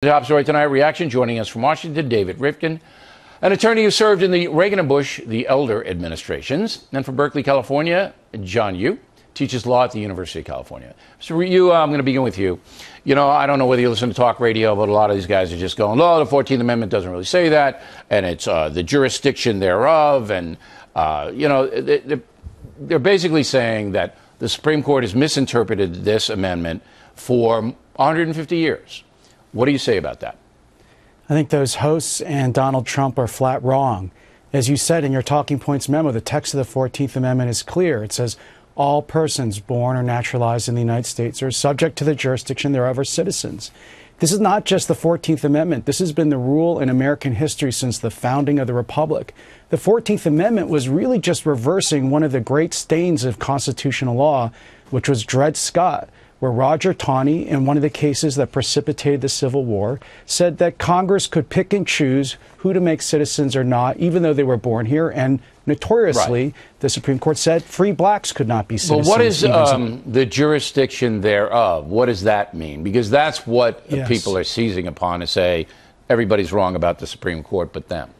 Top story tonight, reaction. Joining us from Washington, David Rivkin, an attorney who served in the Reagan and Bush, the elder administrations. And from Berkeley, California, John Yoo, teaches law at the University of California. So Yoo, I'm going to begin with you. You know, I don't know whether you listen to talk radio, but a lot of these guys are just going, oh, the 14th Amendment doesn't really say that, and it's the jurisdiction thereof. And, you know, they're basically saying that the Supreme Court has misinterpreted this amendment for 150 years. What do you say about that? I think those hosts and Donald Trump are flat wrong. As you said in your talking points memo, the text of the 14th Amendment is clear. It says all persons born or naturalized in the United States are subject to the jurisdiction thereof are citizens. This is not just the 14th Amendment. This has been the rule in American history since the founding of the Republic. The 14th Amendment was really just reversing one of the great stains of constitutional law, which was Dred Scott, where Roger Taney, in one of the cases that precipitated the Civil War, said that Congress could pick and choose who to make citizens or not, even though they were born here. And notoriously, the Supreme Court said free blacks could not be citizens. Well, what is the jurisdiction thereof? What does that mean? Because that's what people are seizing upon to say everybody's wrong about the Supreme Court but them.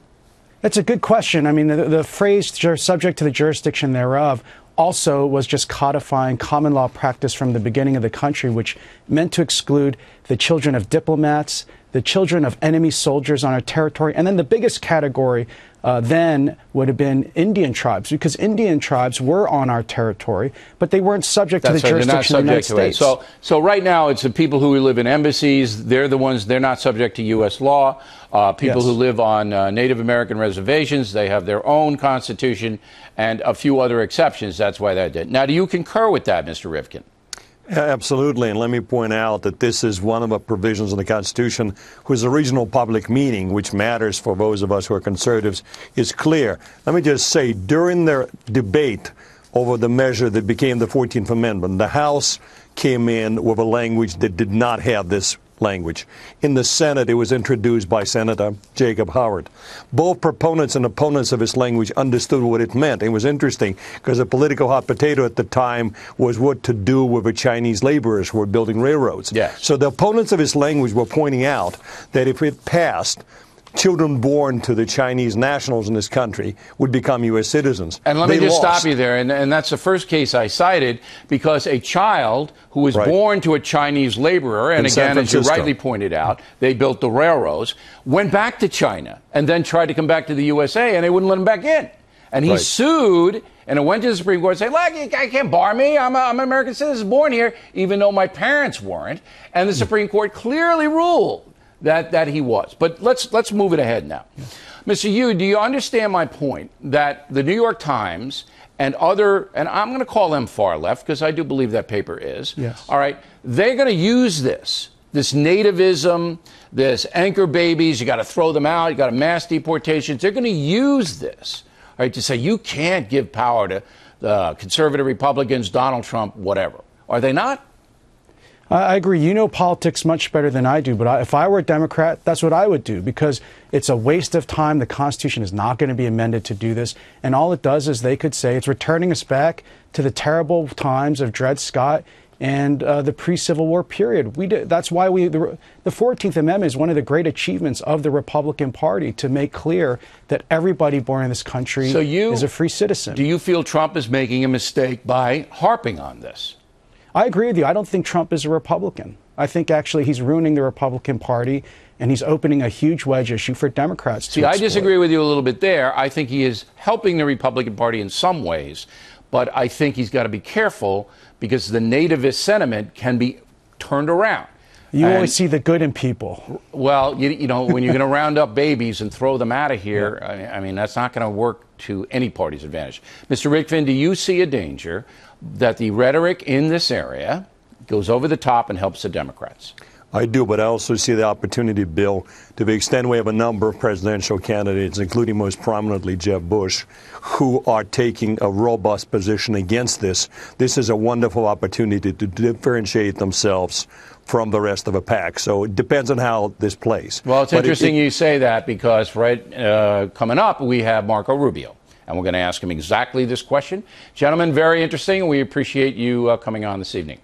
That's a good question. I mean, the phrase subject to the jurisdiction thereof also was just codifying common law practice from the beginning of the country, which meant to exclude the children of diplomats, the children of enemy soldiers on our territory, and then the biggest category then would have been Indian tribes, because Indian tribes were on our territory, but they weren't subject to the jurisdiction of the United States. So right now, it's the people who live in embassies. They're the ones, they're not subject to U.S. law. People who live on Native American reservations, they have their own constitution and a few other exceptions. That's why that did. Now, do you concur with that, Mr. Rivkin? Absolutely, and let me point out that this is one of the provisions of the Constitution whose original public meaning, which matters for those of us who are conservatives, is clear. Let me just say, during the debate over the measure that became the 14th Amendment, the House came in with a language that did not have this language. In the Senate, it was introduced by Senator Jacob Howard. Both proponents and opponents of this language understood what it meant. It was interesting because the political hot potato at the time was what to do with the Chinese laborers who were building railroads. Yes. So the opponents of this language were pointing out that if it passed, children born to the Chinese nationals in this country would become U.S. citizens. And let me just stop you there. And that's the first case I cited, because a child who was born to a Chinese laborer, and again, as you rightly pointed out, they built the railroads, went back to China and then tried to come back to the USA, and they wouldn't let him back in. And he sued, and it went to the Supreme Court saying, look, you can't bar me. I'm an American citizen born here, even though my parents weren't. And the Supreme Court clearly ruled that he was. But let's move it ahead now. Mr. Yoo, do you understand my point that the New York Times and other, and I'm going to call them far left because I do believe that paper is, all right, they're going to use this nativism, this anchor babies, you got to throw them out, you got to mass deportations, they're going to use this, all right, to say you can't give power to the conservative Republicans, Donald Trump, whatever. Are they not? I agree. You know politics much better than I do, but if I were a Democrat, that's what I would do, because it's a waste of time. The Constitution is not going to be amended to do this. And all it does is they could say it's returning us back to the terrible times of Dred Scott and the pre-Civil War period. That's why the 14th Amendment is one of the great achievements of the Republican Party, to make clear that everybody born in this country is a free citizen. Do you feel Trump is making a mistake by harping on this? I agree with you. I don't think Trump is a Republican. I think actually he's ruining the Republican Party, and he's opening a huge wedge issue for Democrats to exploit. I disagree with you a little bit there. I think he is helping the Republican Party in some ways, but I think he's got to be careful because the nativist sentiment can be turned around. You always see the good in people. Well, you know, when you're going to round up babies and throw them out of here, I mean, that's not going to work to any party's advantage. Mr. Rivkin, do you see a danger that the rhetoric in this area goes over the top and helps the Democrats? I do, but I also see the opportunity, Bill, to the extent we have a number of presidential candidates, including most prominently Jeb Bush, who are taking a robust position against this. This is a wonderful opportunity to differentiate themselves from the rest of the pack. So it depends on how this plays. Well, it's interesting you say that, because coming up, we have Marco Rubio. And we're going to ask him exactly this question. Gentlemen, very interesting. We appreciate you coming on this evening.